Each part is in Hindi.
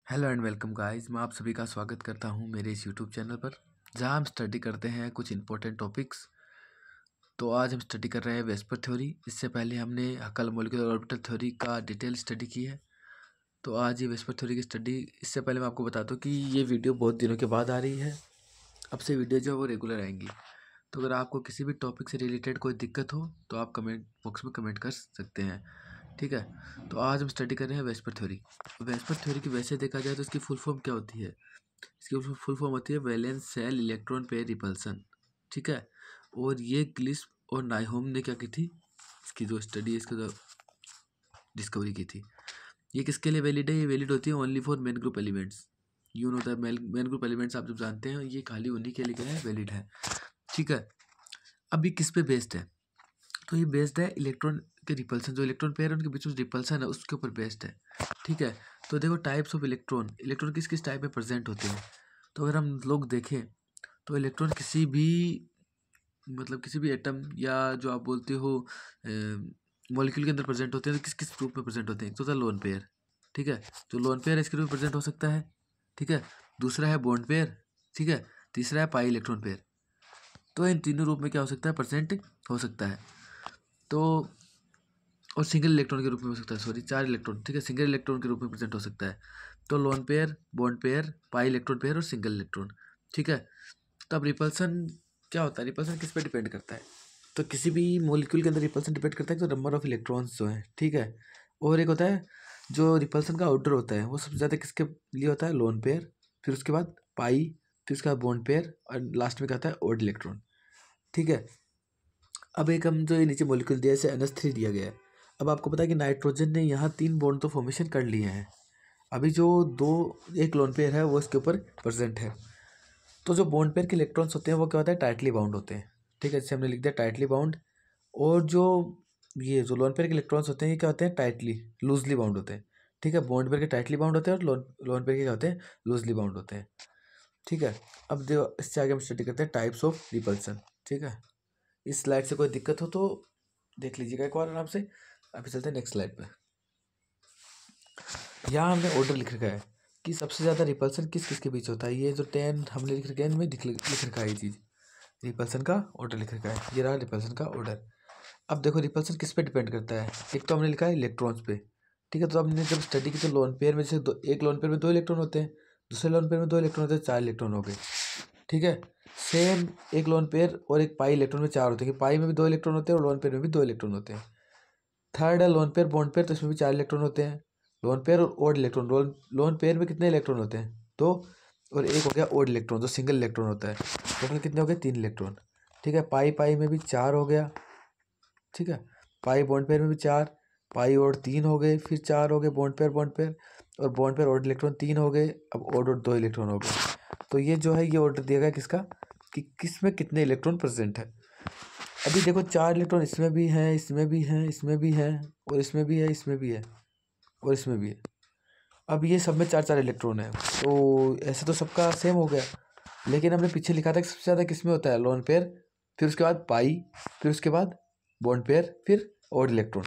हेलो एंड वेलकम गाइस, मैं आप सभी का स्वागत करता हूं मेरे इस यूट्यूब चैनल पर जहां हम स्टडी करते हैं कुछ इंपॉर्टेंट टॉपिक्स। तो आज हम स्टडी कर रहे हैं वेस्पर थ्योरी। इससे पहले हमने हकल मॉलिक्यूलर ऑर्बिटल थ्योरी का डिटेल स्टडी की है। तो आज ये वेस्पर थ्योरी की स्टडी। इससे पहले मैं आपको बता दूं कि ये वीडियो बहुत दिनों के बाद आ रही है। अब से वीडियो जो है वो रेगुलर आएंगी। तो अगर आपको किसी भी टॉपिक से रिलेटेड कोई दिक्कत हो तो आप कमेंट बॉक्स में कमेंट कर सकते हैं। ठीक है। तो आज हम स्टडी कर रहे हैं वेस्पर थ्योरी। वेस्पर थ्योरी की वैसे देखा जाए तो इसकी फुल फॉर्म क्या होती है? इसकी फुल फॉर्म होती है valence shell electron pair repulsion. ठीक है। और ये ग्लिस्प और नाइहोम ने क्या की थी? इसकी जो स्टडी है, इसकी जो डिस्कवरी की थी। ये किसके लिए वैलिड है? ये वैलिड होती है only for main group elements. यून होता है मेन ग्रुप एलिमेंट्स, आप जब जानते हैं ये खाली उन्हीं के लिए क्या है, वैलिड है। ठीक है। अब ये किस पे बेस्ड है? तो ये बेस्ड है इलेक्ट्रॉन के रिपल्सन, जो इलेक्ट्रॉन पेयर है उनके बीच में रिपल्सन है उसके ऊपर बेस्ड है। ठीक है। तो देखो टाइप्स ऑफ इलेक्ट्रॉन, इलेक्ट्रॉन किस किस टाइप में प्रेजेंट होते हैं। तो अगर हम लोग देखें तो इलेक्ट्रॉन किसी भी किसी भी एटम या जो आप बोलते हो मॉलिक्यूल के अंदर प्रेजेंट होते हैं तो किस किस रूप में प्रेजेंट होते हैं? एक तो होता है लोन पेयर। ठीक है। जो लोन पेयर है इसके रूप में प्रेजेंट हो सकता है। ठीक है। दूसरा है बॉन्ड पेयर। ठीक है। तीसरा है पाई इलेक्ट्रॉन पेयर। तो इन तीनों रूप में क्या हो सकता है, प्रेजेंट हो सकता है। तो और सिंगल इलेक्ट्रॉन के रूप में हो सकता है, सॉरी 4 इलेक्ट्रॉन। ठीक है। सिंगल इलेक्ट्रॉन के रूप में प्रेजेंट हो सकता है। तो lone pair, bond pair, pi electron pair और सिंगल इलेक्ट्रॉन। ठीक है। तब रिपल्सन क्या होता है? रिपल्सन किस पे डिपेंड करता है? तो किसी भी मॉलिक्यूल के अंदर रिपल्सन डिपेंड करता है तो नंबर ऑफ इलेक्ट्रॉन्स जो है। ठीक है। और एक होता है जो रिपल्सन का ऑर्डर होता है वो सबसे ज़्यादा किसके लिए होता है? लोन पेयर, फिर उसके बाद पाई, फिर उसके बाद बॉन्ड पेयर और लास्ट में क्या आता है? Odd electron. ठीक है। अब एक हम जो ये नीचे मॉलिक्यूल दिया है इसे NH3 दिया गया है। अब आपको पता है कि नाइट्रोजन ने यहाँ 3 बॉन्ड तो फॉर्मेशन कर लिए हैं। अभी जो दो एक लोन पेयर है वो इसके ऊपर प्रेजेंट है। तो जो बॉन्ड पेयर के इलेक्ट्रॉन्स होते हैं वो क्या होता है? टाइटली बाउंड होते हैं। ठीक है। जैसे हमने लिख दिया टाइटली बाउंड। और जो ये जो लोन पेयर के इलेक्ट्रॉन्स होते हैं ये क्या होते हैं? टाइटली लूजली बाउंड होते हैं। ठीक है। बॉन्ड पेयर के टाइटली बाउंड होते हैं और लोन पेयर के क्या होते हैं? लूजली बाउंड होते हैं। ठीक है। अब जो इससे आगे हम स्टडी करते हैं टाइप्स ऑफ रिपल्सन। ठीक है। इस स्लाइड से कोई दिक्कत हो तो देख लीजिएगा एक बार आराम से। अभी चलते हैं नेक्स्ट स्लाइड पे। यहाँ हमने ऑर्डर लिख रखा है कि सबसे ज़्यादा रिपल्सन किस किस के बीच होता है। ये जो 10 हमने लिख रखा है इनमें लिख रखा है ये चीज़। रिपल्सन का ऑर्डर लिख रखा है, ये रहा रिपल्सन का ऑर्डर। अब देखो रिपल्सन किस पे डिपेंड करता है। एक तो हमने लिखा है इलेक्ट्रॉन्स पे। ठीक है। तो हमने जब स्टडी की तो लोन पेयर में जैसे एक लोन पेयर में 2 इलेक्ट्रॉन होते हैं, दूसरे लोन पेयर में 2 इलेक्ट्रॉन होते हैं, 4 इलेक्ट्रॉन हो गए। ठीक है। सेम एक लोन पेयर और एक पाई इलेक्ट्रॉन में 4 होते हैं कि पाई में भी 2 इलेक्ट्रॉन होते हैं और लोन पेयर में भी 2 इलेक्ट्रॉन होते हैं। थर्ड है लोन पेयर बॉन्ड पेयर, तो इसमें भी 4 इलेक्ट्रॉन होते हैं। लोन पेयर और ओड इलेक्ट्रॉन, लोन पेयर में कितने इलेक्ट्रॉन होते हैं? 2। और एक हो गया ओड इलेक्ट्रॉन जो सिंगल इलेक्ट्रॉन होता है। टोटल कितने हो गए? 3 इलेक्ट्रॉन। ठीक है। पाई पाई में भी 4 हो गया। ठीक है। पाई बॉन्ड पेयर में भी 4, पाई और 3 हो गए, फिर 4 हो गए बॉन्ड पेयर और बॉन्ड पेयर ओड इलेक्ट्रॉन 3 हो गए। अब ओड और 2 इलेक्ट्रॉन हो गए। तो ये जो है ये ऑर्डर दिया गया किसका, कि किस में कितने इलेक्ट्रॉन प्रेजेंट है। अभी देखो 4 इलेक्ट्रॉन इसमें भी हैं, इसमें भी हैं, इसमें भी हैं, और इसमें भी है, इसमें भी है, और इसमें भी है। अब ये सब में 4 4 इलेक्ट्रॉन है। तो ऐसे तो सबका सेम हो गया। लेकिन हमने पीछे लिखा था कि सबसे ज़्यादा किस में होता है? लोन पेयर, फिर उसके बाद पाई, फिर उसके बाद बॉन्ड पेयर, फिर और इलेक्ट्रॉन।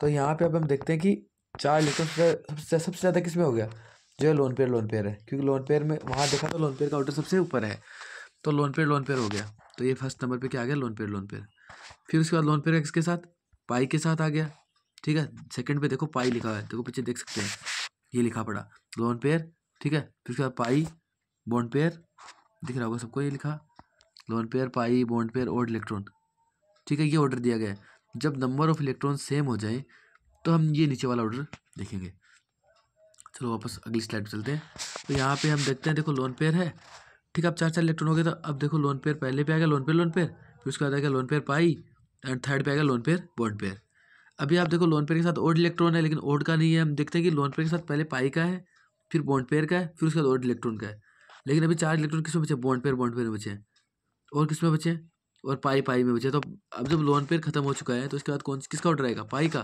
तो यहाँ पे अब हम देखते हैं कि 4 इलेक्ट्रॉन सबसे ज़्यादा किस में हो गया? जो है लोन पेयर है, क्योंकि लोन पेयर में वहाँ देखा तो लोन पेयर का ऑर्डर सबसे ऊपर है। तो लोन पेयर हो गया। तो ये फर्स्ट नंबर पे क्या आ गया? Lone pair. फिर उसके बाद लोन पेयर किसके साथ? पाई के साथ आ गया। ठीक है। सेकंड पे देखो पाई लिखा है, देखो पीछे देख सकते हैं, ये लिखा पड़ा लोन पेयर। ठीक है। फिर उसके बाद पाई बॉन्ड पेयर, दिख रहा होगा सबको ये लिखा, lone pair pi bond pair और इलेक्ट्रॉन। ठीक है। ये ऑर्डर दिया गया है। जब नंबर ऑफ इलेक्ट्रॉन सेम हो जाए तो हम ये नीचे वाला ऑर्डर देखेंगे। चलो वापस अगली स्लाइड पे चलते हैं। तो यहाँ पे हम देखते हैं, देखो लोन पेयर है। ठीक है। अब 4 4 इलेक्ट्रॉन हो गए। तो अब देखो लोन पेयर पहले पे आ गया, लोन पेयर, फिर उसके बाद आ गया lone pair pi, and third पे आ गया लोन पेयर बॉन्ड पेयर। अभी आप देखो लोन पेयर के साथ ओड इलेक्ट्रॉन है, लेकिन ओड का नहीं है। हम देखते हैं कि लोन पेयर के साथ पहले पाई का है, फिर बॉन्ड पेयर का है, फिर उसके बाद ओड इलेक्ट्रॉन का है। लेकिन अभी 4 इलेक्ट्रॉन किसमें बचे? बॉन्ड पेयर में बचे हैं। और किसमें बचे हैं? और पाई में बचे। तो अब जब लोन पेयर खत्म हो चुका है तो इसके बाद कौन किसका ऑर्डर आएगा? पाई का।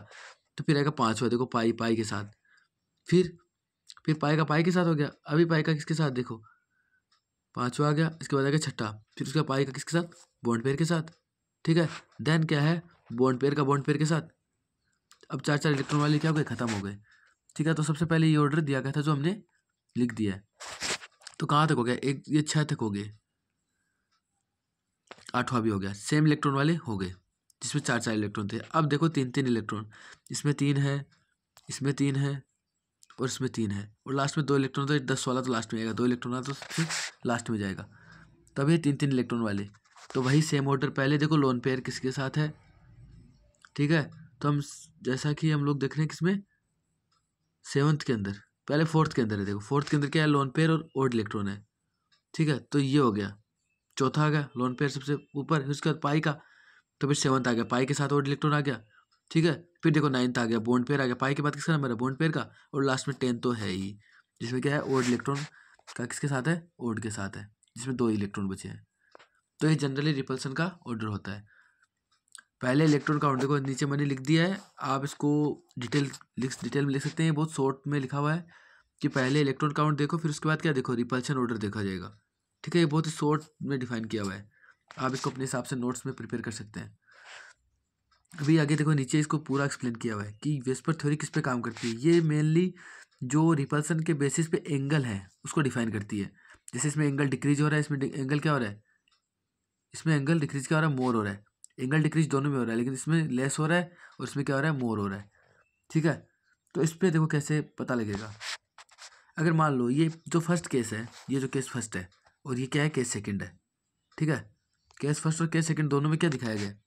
तो फिर आएगा 5वां, देखो पाई के साथ। फिर पाई का पाई के साथ हो गया। अभी पाई का किसके साथ? देखो 5वां आ गया। इसके बाद आ गया 6ठा। फिर उसका पाई का किसके साथ? बॉन्ड पेयर के साथ। ठीक है। देन क्या है? बॉन्ड पेयर का बॉन्ड पेयर के साथ। अब 4 4 इलेक्ट्रॉन वाले क्या हो गए? खत्म हो गए। ठीक है। तो सबसे पहले ये ऑर्डर दिया गया था जो हमने लिख दिया है। तो कहाँ तक हो गया, एक ये 6 तक हो गए, 8वां भी हो गया। सेम इलेक्ट्रॉन वाले हो गए जिसमें 4 इलेक्ट्रॉन थे। अब देखो 3 इलेक्ट्रॉन, इसमें 3 है, इसमें 3 है और इसमें 3 है, और लास्ट में 2 इलेक्ट्रॉन, तो 10 16 तो लास्ट में आएगा, 2 इलेक्ट्रॉन वाला तो फिर लास्ट में जाएगा। तब ये 3 इलेक्ट्रॉन वाले, तो वही सेम ऑर्डर। पहले देखो लोन पेयर किसके साथ है, ठीक है। तो हम जैसा कि हम लोग देख रहे हैं किसमें, 7th के अंदर, पहले 4th के अंदर है। देखो 4th के अंदर क्या है, लोन पेयर और ओड इलेक्ट्रॉन है, ठीक है। तो ये हो गया, चौथा आ गया लोन पेयर सबसे ऊपर, उसके बाद पाई का, तो फिर 7th आ गया, पाई के साथ ओड इलेक्ट्रॉन आ गया, ठीक है। फिर देखो 9th आ गया, बॉन्ड पेयर आ गया, पाई के बाद किसका नंबर है, बॉन्ड पेयर का, और लास्ट में 10 तो है ही, जिसमें क्या है, ओड इलेक्ट्रॉन का किसके साथ है, ओड के साथ है, जिसमें 2 इलेक्ट्रॉन बचे हैं। तो ये जनरली रिपल्सन का ऑर्डर होता है। पहले इलेक्ट्रॉन काउंट देखो नीचे मैंने लिख दिया है, आप इसको डिटेल में लिख सकते हैं, बहुत शॉर्ट में लिखा हुआ है कि पहले इलेक्ट्रॉन काउंट देखो, फिर उसके बाद क्या देखो, रिपल्शन ऑर्डर देखा जाएगा, ठीक है। ये बहुत ही शॉर्ट में डिफाइन किया हुआ है, आप इसको अपने हिसाब से नोट्स में प्रिपेयर कर सकते हैं। अभी आगे देखो नीचे इसको पूरा एक्सप्लेन किया हुआ है कि वेस्पर थ्योरी किस पे काम करती है। ये मेनली जो रिपल्सन के बेसिस पे एंगल है उसको डिफाइन करती है। जैसे इसमें एंगल डिक्रीज हो रहा है, इसमें एंगल क्या हो रहा है, इसमें एंगल डिक्रीज क्या हो रहा है, मोर हो रहा है। एंगल डिक्रीज दोनों में हो रहा है, लेकिन इसमें लेस हो रहा है और इसमें क्या हो रहा है, मोर हो रहा है, ठीक है। तो इस पर देखो कैसे पता लगेगा। अगर मान लो ये जो फर्स्ट केस है, ये जो केस फर्स्ट है, और ये क्या है, केस सेकंड है, ठीक है। केस फर्स्ट और केस सेकंड दोनों में क्या दिखाया गया है,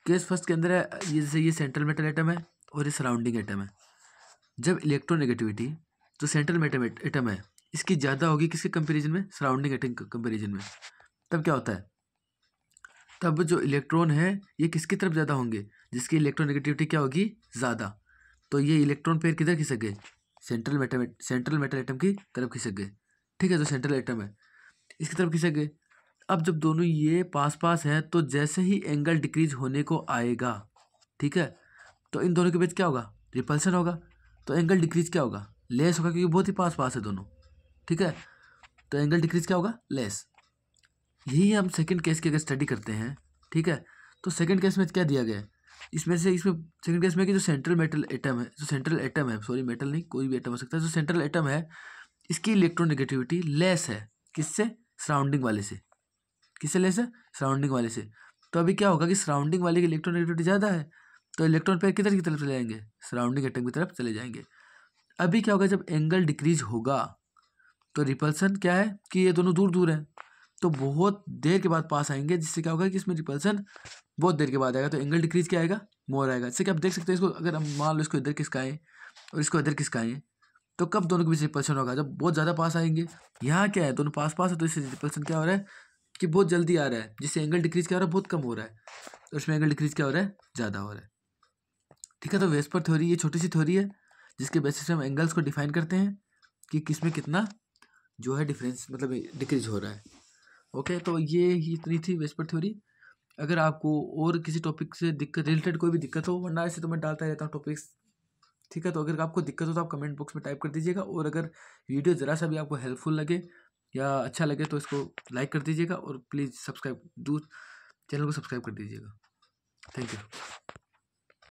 केस फर्स्ट के अंदर है ये, जैसे ये सेंट्रल मेटल एटम है और ये सराउंडिंग एटम है। जब इलेक्ट्रोनेगेटिविटी जो सेंट्रल मेटल एटम है इसकी ज़्यादा होगी किसके कंपेरिजन में, सराउंडिंग एटम के कंपेरिजन में, तब क्या होता है, तब जो इलेक्ट्रॉन है ये किसकी तरफ ज़्यादा होंगे, जिसकी इलेक्ट्रोनेगेटिविटी क्या होगी, ज़्यादा। तो ये इलेक्ट्रॉन पेयर किधर खिसक गए, सेंट्रल मेटल एटम की तरफ खिसक गए, ठीक है। जो सेंट्रल एटम है इसकी तरफ खिसक गए। अब जब दोनों ये पास पास हैं तो जैसे ही एंगल डिक्रीज होने को आएगा, ठीक है, तो इन दोनों के बीच क्या होगा, रिपल्सन होगा। तो एंगल डिक्रीज क्या होगा, लेस होगा, क्योंकि बहुत ही पास पास है दोनों, ठीक है। तो एंगल डिक्रीज क्या होगा, लेस। यही हम सेकंड केस की अगर स्टडी करते हैं, ठीक है। तो सेकंड केस में क्या दिया गया है, इसमें सेकंड केस में कि जो सेंट्रल मेटल एटम है, जो सेंट्रल एटम है, सॉरी मेटल नहीं, कोई भी एटम हो सकता है, जो सेंट्रल एटम है इसकी इलेक्ट्रोनेगेटिविटी लेस है, किससे, सराउंडिंग वाले से। किससे लेस है, सराउंडिंग वाले से। तो अभी क्या होगा कि सराउंडिंग वाले की इलेक्ट्रोनेगेटिविटी ज़्यादा है, तो इलेक्ट्रॉन पेयर किधर की तरफ चले जाएंगे, सराउंडिंग एटम की तरफ चले जाएंगे। अभी क्या होगा, जब एंगल डिक्रीज होगा तो रिपल्सन क्या है कि ये दोनों दूर दूर हैं, तो बहुत देर के बाद पास आएंगे, जिससे क्या होगा कि इसमें रिपल्सन बहुत देर के बाद आएगा, तो एंगल डिक्रीज क्या आएगा, मोर आएगा। जैसे कि आप देख सकते हैं इसको, अगर हम मान लो इसको इधर खिसकाएं और इसको इधर खिसकाएं, तो कब दोनों के बीच रिपल्सन होगा, जब बहुत ज़्यादा पास आएंगे। यहाँ क्या है, दोनों पास पास है, तो इससे रिपल्सन क्या हो रहा है कि बहुत जल्दी आ रहा है, जिससे एंगल डिक्रीज क्या हो रहा है, बहुत कम हो रहा है, तो इसमें एंगल डिक्रीज क्या हो रहा है, ज़्यादा हो रहा है, ठीक है। तो वेस्पर थ्योरी ये छोटी सी थ्योरी है जिसके बेसिस पे हम एंगल्स को डिफाइन करते हैं कि किसमें कितना जो है डिफरेंस, मतलब डिक्रीज हो रहा है। ओके, तो ये ही इतनी थी वेस्पर थ्योरी। अगर आपको और किसी टॉपिक से दिक्कत रिलेटेड कोई भी दिक्कत हो, वरना ऐसे तो मैं डालता रहता हूँ टॉपिक्स, ठीक है। तो अगर आपको दिक्कत हो तो आप कमेंट बॉक्स में टाइप कर दीजिएगा, और अगर वीडियो ज़रा सा भी आपको हेल्पफुल लगे या अच्छा लगे तो इसको लाइक कर दीजिएगा, और प्लीज़ चैनल को सब्सक्राइब कर दीजिएगा। Thank you.